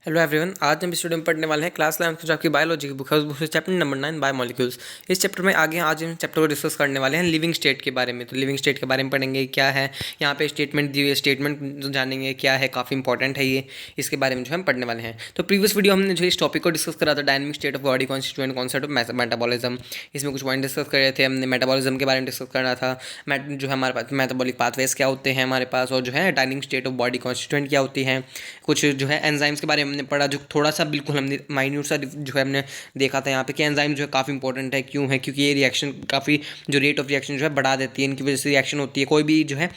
Hello everyone, आज हम इस वीडियो में पढ़ने वाले हैं क्लास 11 जो आपकी बायोलॉजी की बुक है, उस बुक से चैप्टर नंबर 9 बायोमोलिक्यूल्स। इस चैप्टर में आगे आज हम चैप्टर को डिस्कस करने वाले हैं लिविंग स्टेट के बारे में। तो लिविंग स्टेट के बारे में पढ़ेंगे क्या है, यहाँ पे स्टेटमेंट दी हुई है, स्टेटमेंट जानेंगे क्या है, काफ़ी इंपॉर्टेंट है ये, इसके बारे में जो हम पढ़ने वाले हैं। तो प्रीवियस वीडियो हमने जो इस टॉपिक को डिस्कस करा था, dynamic state of body constituent concept of metabolism. इसमें कुछ पॉइंट डिस्कस कर रहे थे हमने, मेटाबॉलिज्म के बारे में डिस्कस करना था, जो है हमारे पास मेटाबॉलिक पाथवेज क्या होते हैं हमारे पास, और जो है dynamic state of body constituent क्या होती है। कुछ जो है एंजाइम्स के बारे में हमने पढ़ा, जो थोड़ा सा बिल्कुल हमने माइन्यूट सा जो है हमने देखा था यहाँ पे कि एंजाइम जो है काफ़ी इंपॉर्टेंट है। क्यों है? क्योंकि ये रिएक्शन काफ़ी जो रेट ऑफ रिएक्शन जो है बढ़ा देती है, इनकी वजह से रिएक्शन होती है। कोई भी जो है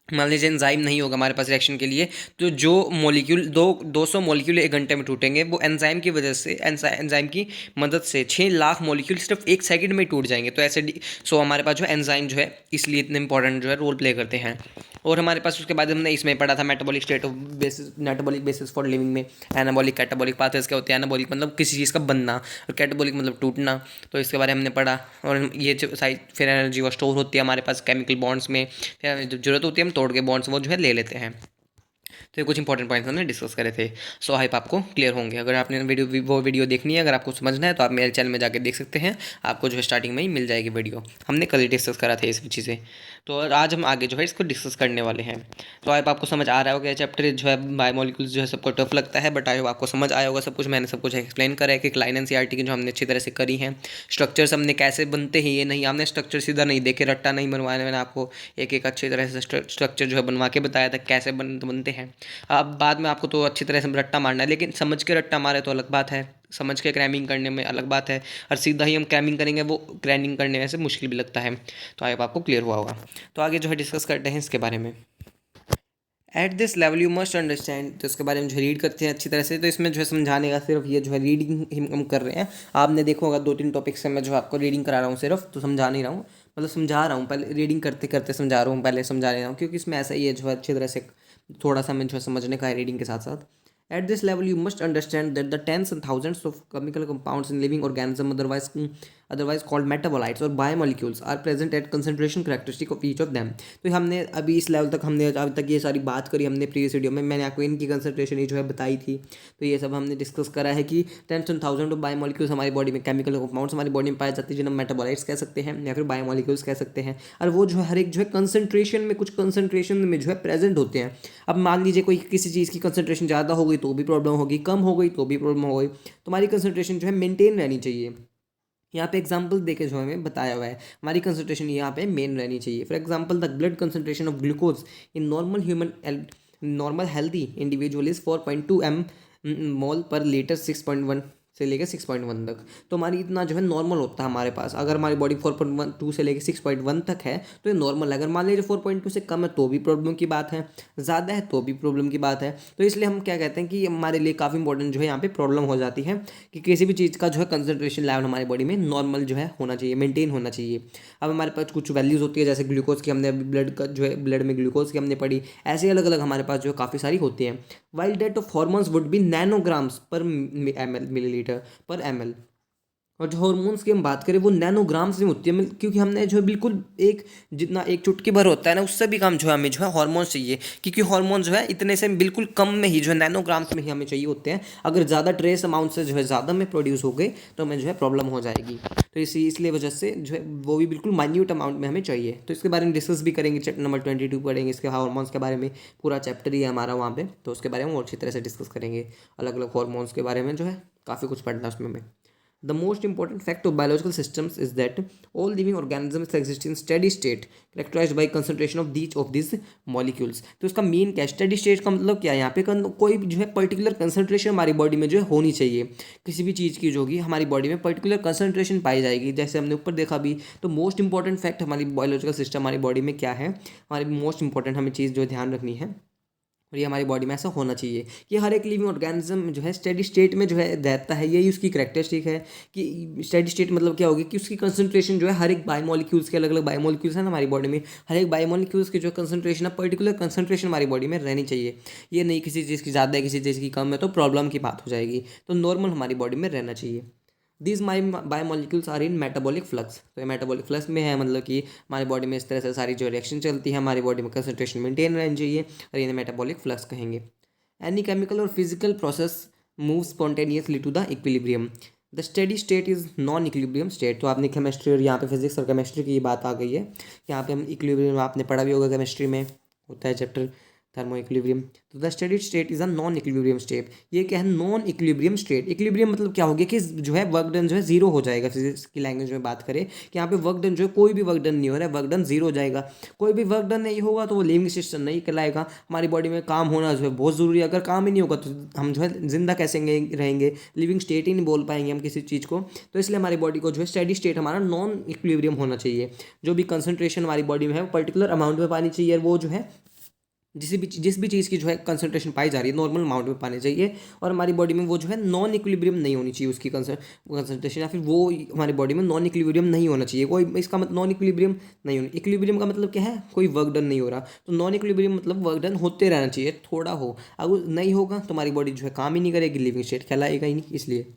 मान लीजिए एंजाइम नहीं होगा हमारे पास रिएक्शन के लिए, तो जो मॉलिक्यूल 200 मॉलिक्यूल एक घंटे में टूटेंगे, वो एंजाइम की वजह से एंजाइम की मदद से 6 लाख मॉलिक्यूल सिर्फ एक सेकंड में टूट जाएंगे। तो ऐसे सो हमारे पास जो एंजाइम जो है इसलिए इतने इंपॉर्टेंट जो है रोल प्ले करते हैं। और हमारे पास उसके बाद हमने इसमें पढ़ा था metabolic state of basis, metabolic basis for living में एनाबॉलिक कैटाबॉलिक पाथवेज क्या होते हैं। एनाबॉलिक मतलब किसी चीज़ का बनना, और कैटाबॉलिक मतलब टूटना। तो इसके बारे में हमने पढ़ा। और ये जो फिर एनर्जी वो स्टोर होती है हमारे पास केमिकल बॉन्ड्स में, फिर जब जरूरत होती है हम तोड़ के बॉन्ड्स वो जो है ले लेते हैं। तो ये कुछ इंपॉर्टेंट पॉइंट्स हमने डिस्कस करे थे। सो आई आपको क्लियर होंगे। अगर आपने वो वीडियो देखनी है, अगर आपको समझना है, तो आप मेरे चैनल में जाकर देख सकते हैं। आपको जो है स्टार्टिंग में ही मिल जाएगी वीडियो, हमने कल ही डिस्कस करा था इस चीज़ें। तो आज हम आगे जो है इसको डिस्कस करने वाले हैं। तो आई आपको समझ आ रहा होगा। चैप्टर जो है बायोमोलिक्यूल्स जो है सबको टफ लगता है, बट आई आपको समझ आया होगा सब कुछ। मैंने सब कुछ एक्सप्लेन करा है कि लाइन एनसीईआरटी की जो हमने अच्छी तरह से करी है। स्ट्रक्चर्स हमने कैसे बनते हैं ये नहीं, हमने स्ट्रक्चर सीधा नहीं देखे, रट्टा नहीं बनवाया। मैंने आपको एक एक अच्छी तरह से स्ट्रक्चर जो है बनवा के बताया था कैसे बनते हैं। अब बाद में आपको तो अच्छी तरह से रट्टा मारना है, लेकिन समझ के रट्टा मारे तो अलग बात है, समझ के क्रैमिंग करने में अलग बात है। और सीधा ही हम क्रैमिंग करेंगे, वो क्रैमिंग करने में से मुश्किल भी लगता है। तो आई आपको क्लियर हुआ होगा। तो आगे जो है डिस्कस करते हैं इसके बारे में। At this level you must understand, तो इसके बारे में जो रीड करते हैं अच्छी तरह से। तो इसमें जो है समझाने का सिर्फ ये जो है रीडिंग हम कर रहे हैं। आपने देखो होगा 2-3 टॉपिक से मैं जो आपको रीडिंग करा रहा हूँ सिर्फ, तो समझा नहीं रहा हूँ, मतलब समझा रहा हूँ। पहले रीडिंग करते करते समझा रहा हूँ, पहले समझा नहीं रहा हूँ, क्योंकि इसमें ऐसा ही है जो है अच्छी तरह से थोड़ा सा मैं जो है समझने का है रीडिंग के साथ साथ। At this level, you must understand that the tens and thousands of chemical compounds in living organism, otherwise called metabolites or biomolecules, are present at concentration characteristic of each of them. तो हमने अभी इस level तक हमने अभी तक ये सारी बात करी हमने प्रीवियस वीडियो में। मैंने आपको इनकी कंसंट्रेशन ये जो है बताई थी। तो ये सब हमने डिस्कस करा है कि tens and thousand of biomolecules हमारी बॉडी में, केमिकल कंपाउंड्स हमारी बॉडी में पाए जाते हैं, जिन्हें मेटाबोलाइट्स कह सकते हैं या फिर बायोमोलिक्यूल्स कह सकते हैं। और वो जो है हर एक जो है कंसंट्रेशन में, कुछ कंसंट्रेशन में जो है प्रेजेंट होते हैं। अब मान लीजिए कोई किसी चीज़ की कंसंट्रेशन ज़्यादा हो गई तो भी प्रॉब्लम होगी, कम हो गई तो भी प्रॉब्लम हो गई। तुम्हारी कंसंट्रेशन जो है मेंटेन रहनी चाहिए। यहाँ पे एग्जांपल देके जो हमें बताया हुआ है, हमारी कंसंट्रेशन यहाँ पे मेन रहनी चाहिए। For example the blood concentration of glucose in normal healthy individual is 4.2 मोल पर लीटर, 6.1 से लेकर 6.1 तक। तो हमारी इतना जो है नॉर्मल होता है हमारे पास। अगर हमारी बॉडी 4.12 से लेकर 6.1 तक है तो ये नॉर्मल है। अगर मान लीजिए 4.2 से कम है तो भी प्रॉब्लम की बात है, ज़्यादा है तो भी प्रॉब्लम की बात है। तो इसलिए हम क्या कहते हैं कि हमारे लिए काफ़ी इंपॉर्टेंट जो है यहाँ पे प्रॉब्लम हो जाती है कि किसी भी चीज़ का जो है कंसंट्रेशन लेवल हमारी बॉडी में नॉर्मल जो है होना चाहिए, मेंटेन होना चाहिए। अब हमारे पास कुछ वैल्यूज़ होती है, जैसे ग्लूकोज की हमने अभी ब्लड का जो है ब्लड में ग्लूकोज की हमने पढ़ी। ऐसे अलग अलग हमारे पास जो है काफ़ी सारी होती हैं। While that of hormones would be nanograms per millilitre per ml। और जो हार्मोन्स की हम बात करें वो नैनोग्राम्स में होती है, क्योंकि हमने जो है बिल्कुल एक जितना एक चुटकी भर होता है ना, उससे भी कम जो है हमें जो है हार्मोन्स चाहिए। क्योंकि हार्मोन जो है इतने से बिल्कुल कम में ही जो है नैनोग्राम्स में ही हमें चाहिए होते हैं। अगर ज़्यादा ट्रेस अमाउंट से जो है ज़्यादा में प्रोड्यूस हो गए तो हमें जो है प्रॉब्लम हो जाएगी। तो इसलिए वजह से जो है वो भी बिल्कुल माइन्यूट अमाउंट में हमें चाहिए। तो इसके बारे में डिस्कस भी करेंगे, चैप्टर नंबर 22 पढ़ेंगे इसके हार्मोन्स के बारे में। पूरा चैप्टर ही है हमारा वहाँ पे, तो उसके बारे में और अच्छी तरह से डिस्कस करेंगे। अलग अलग हार्मोन्स के बारे में जो है काफ़ी कुछ पढ़ना उसमें हमें। The most important fact of biological systems is that all living organisms exist in steady state characterized by concentration of each of these molecules। तो इसका मेन क्या, स्टेडी स्टेट का मतलब क्या है? यहाँ पे कोई भी जो है पर्टिकुलर कंसंट्रेशन हमारी बॉडी में जो है होनी चाहिए। किसी भी चीज़ की जो होगी हमारी बॉडी में पर्टिकुलर कंसंट्रेशन पाई जाएगी, जैसे हमने ऊपर देखा भी। तो मोस्ट इंपॉर्टेंट फैक्ट हमारी बायोलॉजिकल सिस्टम हमारी बॉडी में क्या है, हमारी मोस्ट इंपॉर्टेंट हमें चीज़ जो ध्यान रखनी है, और ये हमारी बॉडी में ऐसा होना चाहिए कि हर एक लिविंग ऑर्गेनिज्म जो है स्टेडी स्टेट में जो है रहता है। यही उसकी करैक्टरिस्टिक है कि स्टेडी स्टेट मतलब क्या होगी कि उसकी कंसंट्रेशन जो है हर एक बायोमोलिक्यूल्स के, अलग अलग बायोमोलिक्यूल्स हैं हमारी बॉडी में, हर एक बायोमोलिक्यूल्स की जो कंसंट्रेशन है पर्टिकुलर कंसंट्रेशन हमारी बॉडी में रहनी चाहिए। ये नहीं किसी चीज़ की ज़्यादा है किसी चीज़ की कम है तो प्रॉब्लम की बात हो जाएगी। तो नॉर्मल हमारी बॉडी में रहना चाहिए। These my biomolecules are in metabolic flux. तो ये मेटाबॉलिक फ्लक्स में है, मतलब कि हमारी बॉडी में इस तरह से सारी जो रिएक्शन चलती है हमारी बॉडी में कंसंट्रेशन मेंटेन रहनी चाहिए, और इन्हें मेटाबॉलिक फ्लक्स कहेंगे। एनी केमिकल और physical process move spontaneously to the equilibrium. The steady state is non equilibrium state. तो आपने केमिस्ट्री और यहाँ पे फिजिक्स और केमिस्ट्री की बात आ गई है। यहाँ पे हम इक्विलिब्रियम आपने पढ़ा भी होगा, केमिस्ट्री में होता है चैप्टर थर्मो इक्विलिब्रियम। तो the steady state is a non equilibrium state. ये क्या है, नॉन इक्विलिब्रियम स्टेट। इक्विलिब्रियम मतलब क्या हो गया कि जो है वर्क डन जो है जीरो हो जाएगा। फिजिक्स की लैंग्वेज में बात करें कि यहाँ पे वर्क डन जो है कोई भी वर्क डन नहीं हो रहा है, वर्क डन जीरो हो जाएगा। कोई भी वर्क डन नहीं होगा तो वो लिविंग सिस्टम नहीं कहलाएगा। हमारी बॉडी में काम होना जो है बहुत ज़रूरी है। अगर काम ही नहीं होगा तो हम जो है जिंदा कैसे रहेंगे, लिविंग स्टेट ही नहीं बोल पाएंगे हम किसी चीज़ को। तो इसलिए हमारी बॉडी को जो है स्टेडी स्टेट हमारा नॉन इक्विलिब्रियम होना चाहिए। जो भी कंसंट्रेशन हमारी बॉडी में है वो पर्टिकुलर अमाउंट में पानी चाहिए, और वो जो है जिस भी चीज़ की जो है कंसंट्रेशन पाई जा रही है नॉर्मल अमाउंट में पानी चाहिए। और हमारी बॉडी में वो जो है नॉन इक्विलिब्रियम नहीं होनी चाहिए उसकी कंसंट्रेशन, या फिर वो हमारी बॉडी में नॉन इक्विलिब्रियम नहीं होना चाहिए। कोई इसका मतलब नॉन इक्विलिब्रियम नहीं होना। इक्विलिब्रियम का मतलब क्या है, कोई वर्क डन नहीं हो रहा। तो नॉन इक्विलिब्रियम मतलब वर्क डन होते रहना चाहिए, थोड़ा हो। अगर नहीं होगा तो हमारी बॉडी जो है काम ही नहीं करेगी, लिविंग स्टेट कहलाएगा ही नहीं। इसलिए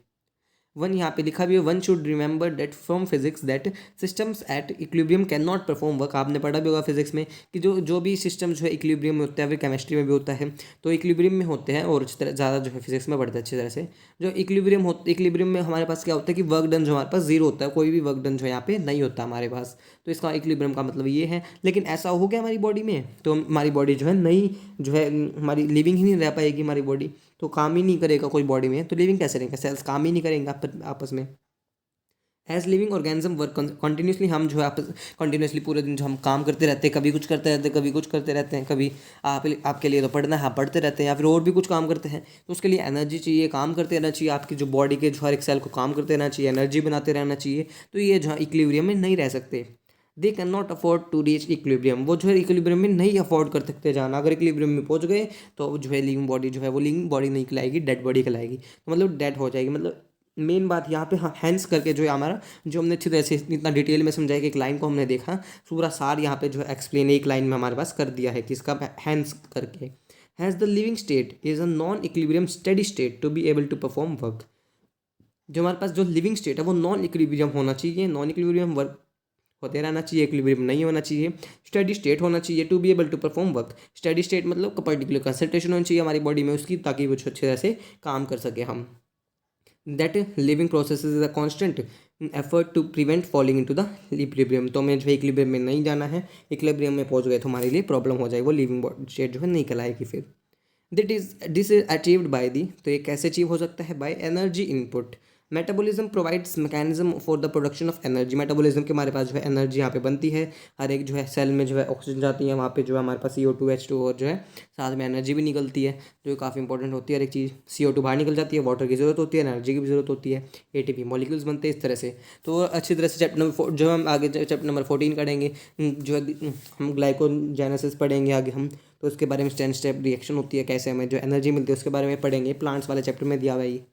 वन यहाँ पे लिखा भी है, one should remember that from physics that systems at equilibrium can not perform work. आपने पढ़ा भी होगा फिजिक्स में कि जो भी सिस्टम जो है इक्विलिब्रियम में होता है, फिर केमिस्ट्री में भी होता है, तो इक्विलिब्रियम में होते हैं। और अच्छी तरह ज़्यादा जो है फिजिक्स में पढ़ते हैं अच्छी तरह से। जो इक्विलिब्रियम में हमारे पास क्या होता है कि वर्क डन जो हमारे पास जीरो होता है, कोई भी वर्क डन जो यहाँ पे नहीं होता हमारे पास। तो इसका इक्विलिब्रियम का मतलब ये है। लेकिन ऐसा हो गया हमारी बॉडी में तो हमारी बॉडी जो है नहीं, जो है हमारी लिविंग ही नहीं रह पाएगी हमारी बॉडी। तो काम ही नहीं करेगा कोई बॉडी में, तो लिविंग कैसे रहेगा, सेल्स काम ही नहीं करेंगे आपस में। As living organism work continuously, हम जो है आपस कंटिन्यूसली पूरे दिन जो हम काम करते रहते हैं, कभी कुछ करते रहते हैं, कभी कुछ करते रहते हैं, कभी आपके लिए तो पढ़ना है, आप पढ़ते रहते हैं, या फिर और भी कुछ काम करते हैं। तो उसके लिए एनर्जी चाहिए, काम करते रहना चाहिए। आपकी जो बॉडी के जो हर एक सेल को काम करते रहना चाहिए, एनर्जी बनाते रहना चाहिए। तो ये जो इक्विलिब्रियम में नहीं रह सकते। They can not afford to reach equilibrium. वो जो है इक्विलिब्रियम में नहीं अफोर्ड कर सकते जाना। अगर इक्विलिब्रियम में पहुंच गए तो जो है लिविंग बॉडी जो है वो लिविंग बॉडी नहीं कहलाएगी, डेड बॉडी कहलाएगी। तो मतलब डेड हो जाएगी। मतलब मेन बात यहाँ पे हैंस करके जो है हमारा, जो हमने अच्छी तरह से इतना डिटेल में समझाया कि एक लाइन को हमने देखा, पूरा सार यहाँ पे जो है एक्सप्लेन एक लाइन में हमारे पास कर दिया है किसका, हैंस करके। Has the living state is a non equilibrium steady state to be able to perform work. जो हमारे पास जो लिविंग स्टेट है वो नॉन इक्विलिब्रियम होना चाहिए, नॉन इक्विलिब्रियम वर्क होते रहना चाहिए, इक्विलिब्रियम नहीं होना चाहिए। स्टेडी स्टेट होना चाहिए to be able to perform work. Steady state मतलब पर्टिकुलर कंसंट्रेशन होनी चाहिए हमारी बॉडी में उसकी, ताकि वो अच्छी तरह से काम कर सके हम। That living process is a constant effort to prevent falling into the equilibrium. तो हमें जो है इक्विलिब्रियम में नहीं जाना है। इक्विलिब्रियम में पहुंच गए तो हमारे लिए प्रॉब्लम हो जाएगी, वो लिविंग स्टेट जो है नहीं कहलाएगी फिर। This is achieved by the, तो ये कैसे अचीव हो सकता है, by energy input. Metabolism provides mechanism for the production of energy. Metabolism के हमारे पास जो है एनर्जी यहाँ पे बनती है। हर एक जो है सेल में जो है ऑक्सीजन जाती है, वहाँ पे जो है हमारे पास CO2 H2 और जो है साथ में एनर्जी भी निकलती है, जो काफ़ी इंपॉर्टेंट होती है हर एक चीज़। CO2 बाहर निकल जाती है, वाटर की जरूरत होती है, एनर्जी की भी जरूरत होती है, ATP मॉलिक्यूल्स बनते हैं इस तरह से। तो अच्छी तरह से चैप्टर नंबर जो हम आगे चैप्टर नंबर 14 करेंगे, जो है हम ग्लाइकोजेनेसिस पढ़ेंगे आगे हम। तो उसके बारे में 10 स्टेप रिएक्शन होती है, कैसे हमें जो एनर्जी मिलती है उसके बारे में पढ़ेंगे। प्लांट्स वाले चैप्टर में दिया हुआ है।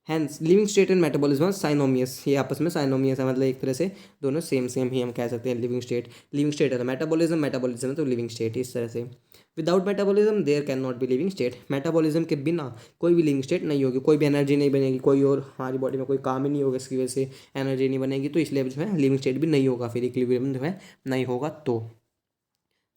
Hence living state and metabolism synonymous, ये आपस में साइनोमियस है, मतलब एक तरह से दोनों सेम ही हम कह सकते हैं। लिविंग स्टेट है तो मेटाबॉलिज्म है तो लिविंग स्टेट, इस तरह से। Without metabolism there can not be living state. Metabolism के बिना कोई भी लिविंग स्टेट नहीं होगी, कोई भी एनर्जी नहीं बनेगी, कोई और हमारी बॉडी में कोई काम ही नहीं होगा, इसकी वजह से एनर्जी नहीं बनेगी। तो इसलिए जो है लिविंग स्टेट भी नहीं होगा, फिर इक्विलिब्रियम जो है नहीं होगा। तो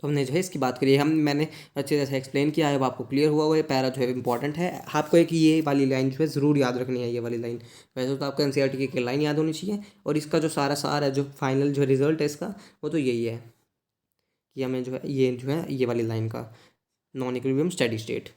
हमने जो है इसकी बात करी है, मैंने अच्छी तरह से एक्सप्लेन किया है। अब आपको क्लियर हुआ है, पैरा जो है इंपॉर्टेंट है। आपको एक ये वाली लाइन जो है ज़रूर याद रखनी है, ये वाली लाइन। वैसे तो आपको NCERT की लाइन याद होनी चाहिए, और इसका जो सारा सार है, जो फाइनल जो रिजल्ट है इसका, वो तो यही है कि हमें जो है ये वाली लाइन का नॉन इक्विलिब्रियम स्टेडी स्टेट।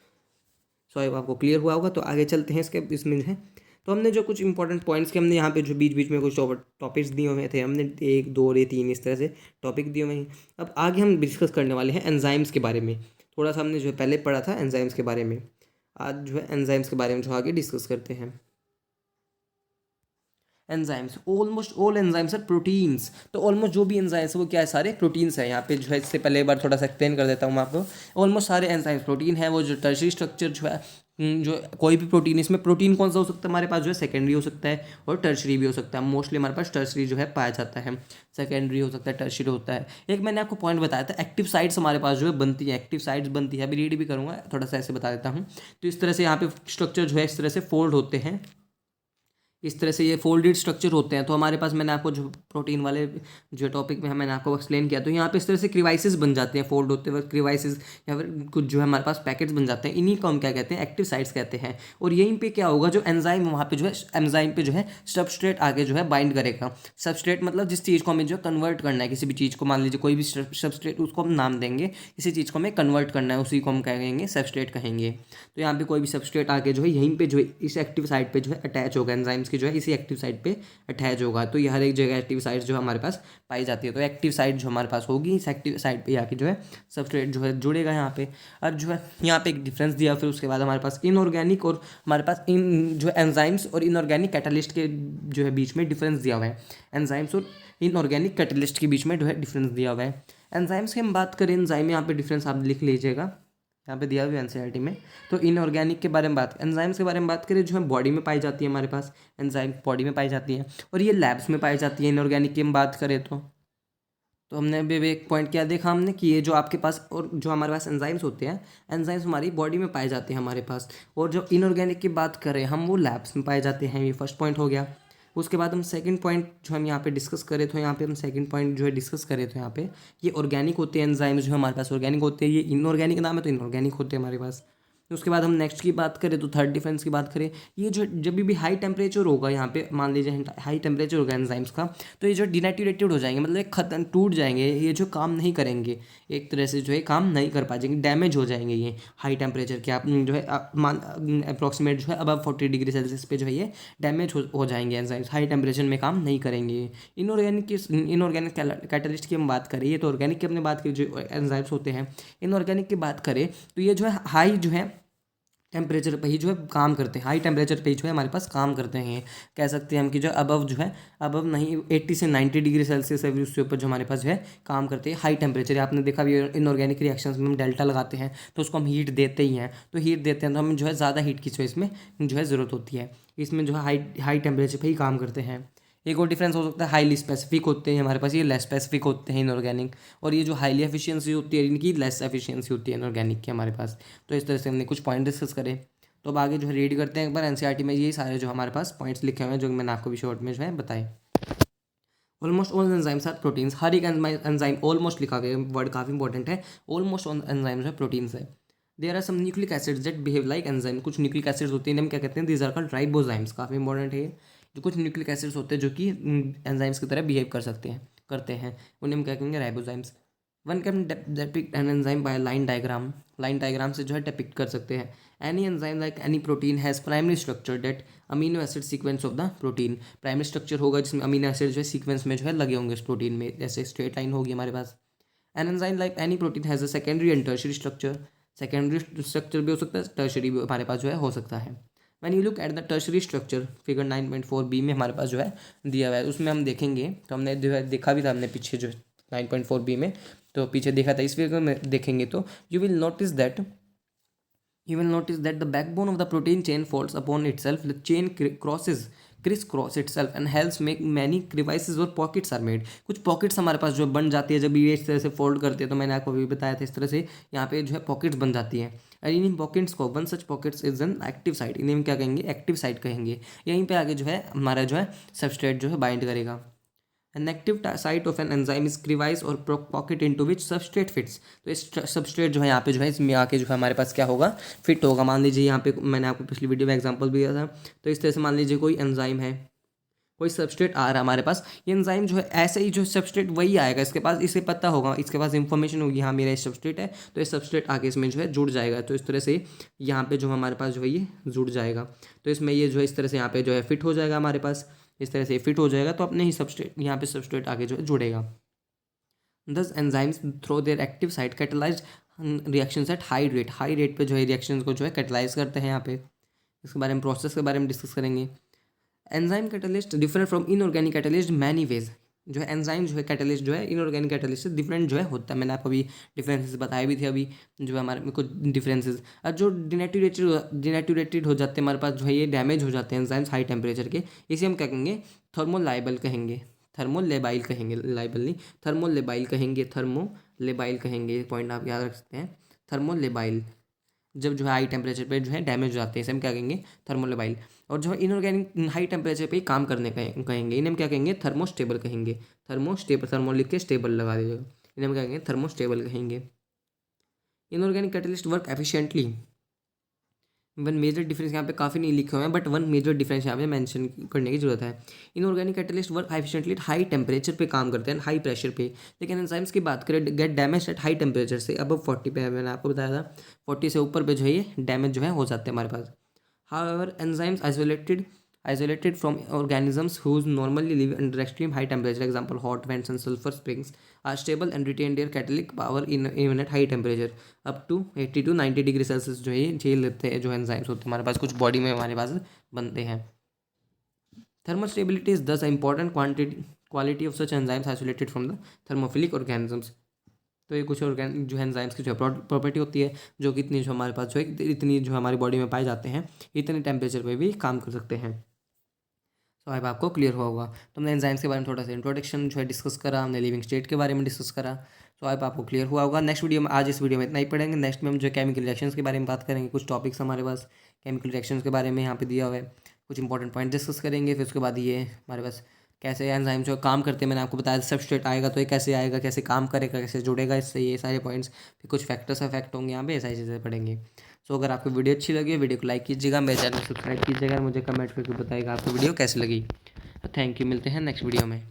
सो अब आपको क्लियर हुआ होगा। तो आगे चलते हैं इसके, इसमें जो है तो हमने जो कुछ इंपॉर्टेंट पॉइंट्स के हमने यहाँ पे जो बीच बीच में कुछ टॉपिक्स दिए हुए थे, हमने 1 2 और 3 इस तरह से टॉपिक दिए हुए हैं। अब आगे हम डिस्कस करने वाले हैं एंजाइम्स के बारे में। थोड़ा सा हमने जो पहले पढ़ा था एंजाइम्स के बारे में, आज जो है एंजाइम्स के बारे में जो आगे डिस्कस करते हैं। Enzymes, almost all enzymes are proteins. तो ऑलमोस्ट जो भी एंजाइम्स है वो क्या है, सारे प्रोटीन्स है। यहाँ पे जो है इससे पहले एक बार थोड़ा सा एक्सप्लेन कर देता हूँ मैं आपको। ऑलमोस्ट सारे एंजाइम्स प्रोटीन है। वो जो टर्शरी स्ट्रक्चर जो है, जो कोई भी प्रोटीन, इसमें प्रोटीन कौन सा हो सकता है हमारे पास, जो है सेकेंडरी हो सकता है और टर्शरी भी हो सकता है। मोस्टली हमारे पास टर्शरी जो है पाया जाता है, सेकेंडरी हो सकता है, टर्शरी होता है। एक मैंने आपको पॉइंट बताया था, एक्टिव साइट्स हमारे पास जो है बनती है, एक्टिव साइट्स बनती है। अभी रीड भी करूँगा, थोड़ा सा ऐसे बता देता हूँ। तो इस तरह से यहाँ पे स्ट्रक्चर जो है इस तरह से फोल्ड होते हैं, इस तरह से ये फोल्डेड स्ट्रक्चर होते हैं। तो हमारे पास मैंने आपको जो प्रोटीन वाले जो टॉपिक में मैंने आपको एक्सप्लेन किया, तो यहाँ पे इस तरह से क्रिवाइसिस बन जाते हैं फोल्ड होते वक्त, क्रिवाइसिस या फिर कुछ जो है हमारे पास पैकेट्स बन जाते हैं। इन्हीं को हम क्या कहते हैं, एक्टिव साइट्स कहते हैं। और यहीं पे क्या होगा, जो एंजाइम वहाँ पे जो है एंजाइम पे जो है सबस्ट्रेट आगे जो है बाइंड करेगा। सबस्ट्रेट मतलब जिस चीज़ को हमें जो कन्वर्ट करना है, किसी भी चीज़ को, मान लीजिए कोई भी सबस्ट्रेट, उसको हम नाम देंगे, किसी चीज़ को हमें कन्वर्ट करना है, उसी को हम कहेंगे सबस्ट्रेट कहेंगे। तो यहाँ पे कोई भी सबस्ट्रेट आके जो है यहीं पे जो है इस एक्टिव साइट पे जो है अटैच होगा, एंजाइम्स की जो है इसी एक्टिव साइट पे अटैच होगा। तो ये हर एक जगह एक्टिव साइट जो हमारे पास पाई जाती है। तो एक्टिव साइट जो हमारे पास होगी, इस एक्टिव साइट पे आके जो है सबस्ट्रेट जो है जुड़ेगा यहाँ पे। अब जो है यहाँ पे एक डिफरेंस दिया, फिर उसके बाद हमारे पास इनऑर्गेनिक और हमारे पास इन जो एंजाइम्स और इनऑर्गेनिक कैटलिस्ट के जो है बीच में डिफरेंस दिया हुआ है। एंजाइम्स और इनऑर्गेनिक कैटलिस्ट के बीच में जो है डिफरेंस दिया हुआ है। एंजाइम्स की हम बात करें, एंजाइम यहाँ पे डिफरेंस आप लिख लीजिएगा, यहाँ पे दिया हुआ है एनसीईआरटी में। तो इनऑर्गेनिक के बारे में बात, एंजाइम्स के बारे में बात करें, जो है बॉडी में पाई जाती है, हमारे पास एंजाइम बॉडी में पाई जाती है और ये लैब्स में पाई जाती है। इनऑर्गेनिक की हम बात करें तो हमने अभी एक पॉइंट क्या देखा हमने कि ये जो आपके पास और जो हमारे पास एंजाइम्स होते हैं, एंजाइम्स हमारी बॉडी में पाए जाते हैं हमारे पास। और जो इनऑर्गेनिक की बात करें हम, वो लैब्स में पाए जाते हैं। ये फर्स्ट पॉइंट हो गया। उसके बाद हम सेकंड पॉइंट जो हम यहाँ पे डिस्कस करें, तो यहाँ पे हम सेकंड पॉइंट जो है डिस्कस करें, तो यहाँ पे ये ऑर्गेनिक होते हैं एंजाइम्स, जो हमारे पास ऑर्गेनिक होते हैं। ये इनऑर्गेनिक नाम है तो इनऑर्गेनिक होते हैं हमारे पास। उसके बाद हम नेक्स्ट की बात करें, तो थर्ड डिफरेंस की बात करें, ये जो जब भी हाई टेम्परेचर होगा, यहाँ पे मान लीजिए हाई टेम्परेचर होगा एंजाइम्स का, तो ये जो डिनेचुरेटेड हो जाएंगे, मतलब एक खत्म टूट जाएंगे, ये जो काम नहीं करेंगे, एक तरह से जो है काम नहीं कर पाएंगे, डैमेज हो जाएंगे ये हाई टेम्परेचर के। आप जो है मान अप्रॉक्सीमेट जो है अबव 40 डिग्री सेल्सियस पे जो है ये डैमेज हो जाएंगे एंजाइम्स, हाई टेम्परेचर में काम नहीं करेंगे। इनऑर्गेनिक कैटलिस्ट की हम बात करें, ये तो ऑर्गेनिक की हमने बात की जो एंजाइम्स होते हैं। इनऑर्गेनिक की बात करें तो ये जो है हाई जो है टेम्परेचर पे ही जो है काम करते हैं, हाई टेम्परेचर पे ही जो है हमारे पास काम करते हैं। कह सकते हैं हम कि जो अबव जो है, अबव नहीं 80 से 90 डिग्री सेल्सियस है, उसके ऊपर जो हमारे पास जो है काम करते हैं हाई टेम्परेचर। आपने देखा भी इनऑर्गेनिक रिएक्शंस में हम डेल्टा लगाते हैं तो उसको हम हीट देते ही हैं, तो हीट देते हैं तो हमें जो है ज़्यादा हीट की जो इसमें जो है ज़रूरत होती है। इसमें जो है हाई टेम्परेचर पर ही काम करते हैं। एक और डिफरेंस हो सकता है, हाईली स्पेसिफिक होते हैं हमारे पास, ये लेस स्पेसिफिक होते हैं इनऑर्गेनिक। और ये जो हाईली एफिशिएंसी होती है, इनकी लेस एफिशिएंसी होती है इनऑर्गेनिक की हमारे पास। तो इस तरह से हमने कुछ पॉइंट डिस्कस करे। तो अब आगे जो है रीड करते हैं एक बार एनसीईआरटी में ये सारे जो हमारे पास पॉइंट्स लिखे हुए हैं, जो मैंने आपको भी शॉर्ट में जो है बताए। Almost all enzymes are proteins, हर एक एंजाइम, ऑलमोस्ट लिखा गया वर्ड काफ़ी इंपॉर्टेंट है। ऑलमोस्ट ऑल एंजाइम्स है प्रोटीन्स है। There are some nucleic acids that behave like enzyme, कुछ न्यूक्लिक एसिड्स होते हैं, हम क्या कहते हैं, दीज आर कॉल्ड राइबोजाइम्स, काफ़ी इंपॉर्टेंट है। जो कुछ न्यूक्लिक एसिड्स होते हैं जो कि एंजाइम्स की तरह बिहेव करते हैं, उन्हें हम क्या कहेंगे, ribozymes. One can depict an enzyme by line diagram, line diagram से जो है डिपिक्ट कर सकते हैं। Any enzyme like any protein has primary structure that amino acid sequence of the protein, primary structure होगा जिसमें अमीनो एसिड जो है सीक्वेंस में जो है लगे होंगे उस प्रोटीन में, जैसे स्ट्रेट लाइन होगी हमारे पास। An enzyme like any protein has a secondary and tertiary structure, secondary structure भी हो सकता है, टर्शरी भी हमारे पास जो है हो सकता है। When you look at the tertiary structure, figure 9.4b में हमारे पास जो है दिया हुआ है, उसमें हम देखेंगे, तो हमने जो है देखा भी था हमने पीछे जो 9.4b में, तो पीछे देखा था, इस फिगर में देखेंगे तो you will notice that the backbone of the protein chain folds upon itself, the chain crisscross itself and helps make many crevices और pockets are made। कुछ pockets हमारे पास जो बन जाती है जब ये इस तरह से फोल्ड करते हैं, तो मैंने आपको भी बताया था इस तरह से यहाँ पे जो है पॉकेट्स बन जाती हैं। और इन पॉकेट्स को, one such pockets is an active site, इन्हें हम क्या कहेंगे, एक्टिव साइट कहेंगे। यहीं पे आगे जो है हमारा जो है सबस्ट्रेट जो है बाइंड करेगा। An active site of an enzyme is crevice or pocket into which substrate fits। तो इस सबस्ट्रेट जो है यहाँ पे जो है इसमें आके जो है हमारे पास क्या होगा, फिट होगा। मान लीजिए यहाँ पे मैंने आपको पिछली वीडियो में एग्जांपल भी दिया था, तो इस तरह से मान लीजिए कोई एंजाइम है, कोई सबस्ट्रेट आ रहा है हमारे पास, ये एंजाइम जो है ऐसे ही जो सबस्ट्रेट वही आएगा इसके पास, इसे पता होगा, इसके पास इंफॉर्मेशन होगी, हाँ मेरा सबस्ट्रेट है, तो ये सबस्ट्रेट आगे इसमें जो है जुड़ जाएगा। तो इस तरह से यहाँ पे जो हमारे पास जो है ये जुड़ जाएगा, तो इसमें ये जो है इस तरह से यहाँ पे जो है फिट हो जाएगा हमारे पास, इस तरह से फिट हो जाएगा, तो अपने ही सबस्ट्रेट यहाँ पे सबस्ट्रेट आगे जो है जुड़ेगा। Thus enzymes through their active site catalyse reactions at high rate पे जो है रिएक्शंस को जो है कैटलाइज करते हैं यहाँ पे। इसके बारे में, प्रोसेस के बारे में डिस्कस करेंगे। Enzyme catalyst different from inorganic catalyst many ways, जो है एंजाइम जो है कैटलिस्ट जो है इनऑर्गेनिक कैटलिस्ट से डिफरेंट जो है होता है। मैंने आपको अभी डिफरेंसेस बताए भी थे, अभी जो है हमारे में कुछ डिफरेंसेस। अब जो डिनेचुरेटेड हो जाते हैं हमारे पास जो है, ये डैमेज हो जाते हैं एंजाइम्स हाई टेम्परेचर के, इसे हम क्या कहेंगे, थर्मोलाइबल कहेंगे, थर्मोलेबाइल कहेंगे, लाइबल नहीं, थर्मोलेबाइल कहेंगे, थर्मोलेबाइल कहेंगे, पॉइंट आप याद रख सकते हैं, थर्मोलेबाइल। जब जो है हाई टेम्परेचर पे जो है डैमेज हो जाते हैं, इसे हम क्या कहेंगे, थर्मोलेबाइल। और जो है इनऑर्गेनिक हाई टेम्परेचर पे ही काम करने कहेंगे, इन्हें हम क्या कहेंगे, थर्मोस्टेबल कहेंगे। थर्मोस्टेबल, थर्मो लिख के स्टेबल लगा दीजिएगा, इन्हें हम क्या कहेंगे, थर्मोस्टेबल कहेंगे। Inorganic catalyst work efficiently. One major difference यहाँ पे काफ़ी नहीं लिखे हुए हैं, बट वन मेजर डिफरेंस यहाँ पे मेंशन करने की जरूरत है। Inorganic catalyst work efficiently high temperature पे काम करते हैं, हाई प्रेशर पे। लेकिन एंजाइम्स की बात करें, gate damage at high temperature से अब 40 पे, मैंने आपको बताया था 40 से ऊपर पे जो है ये डैमेज जो है हो जाते हैं हमारे पास। However enzymes isolated from organisms who normally live under extreme high temperature, example hot vents and sulfur springs, are stable and retain their catalytic power in even at high temperature up to 80 to 90 degree Celsius जो है झेल लेते हैं, जो enzymes होते हैं हमारे पास कुछ बॉडी में हमारे पास बनते हैं। थर्मल स्टेबिलिटी इज दस important quality of such enzymes isolated from the thermophilic organisms. तो ये कुछ ऑर्गेन जो है एंजाइम्स की जो प्रॉपर्टी होती है, जो कि इतनी जो हमारे पास जो है इतनी जो हमारी बॉडी में पाए जाते हैं, इतने टेम्परेचर पे भी काम कर सकते हैं। तो आई आपको क्लियर हुआ होगा। तो हमने एंजाइम्स के बारे में थोड़ा सा इंट्रोडक्शन जो है डिस्कस करा, हमने लिविंग स्टेट के बारे में डिस्कस करा। तो आई आपको क्लियर हुआ होगा। नेक्स्ट वीडियो में, आज इस वीडियो में इतना ही पढ़ेंगे। नेक्स्ट में हम जो केमिकल रिएक्शंस के बारे में बात करेंगे, कुछ टॉपिक्स हमारे पास केमिकल रिएक्शंस के बारे में यहाँ पे दिया हुआ है, कुछ इंपॉर्टेंट पॉइंट डिस्कस करेंगे। फिर उसके बाद ये हमारे पास कैसे एंजाइम जो काम करते हैं, मैंने आपको बताया सबस्ट्रेट आएगा तो ये कैसे आएगा, कैसे काम करेगा, कैसे जुड़ेगा इससे, ये सारे पॉइंट्स। फिर कुछ फैक्टर्स अफेक्ट होंगे यहाँ पे, ये सारी चीज़ें पढ़ेंगे। सो अगर आपको वीडियो अच्छी लगी, वीडियो को लाइक कीजिएगा, मेरे चैनल सब्सक्राइब कीजिएगा, मुझे कमेंट करके बताइएगा आपको वीडियो कैसी लगी। थैंक यू, मिलते हैं नेक्स्ट वीडियो में।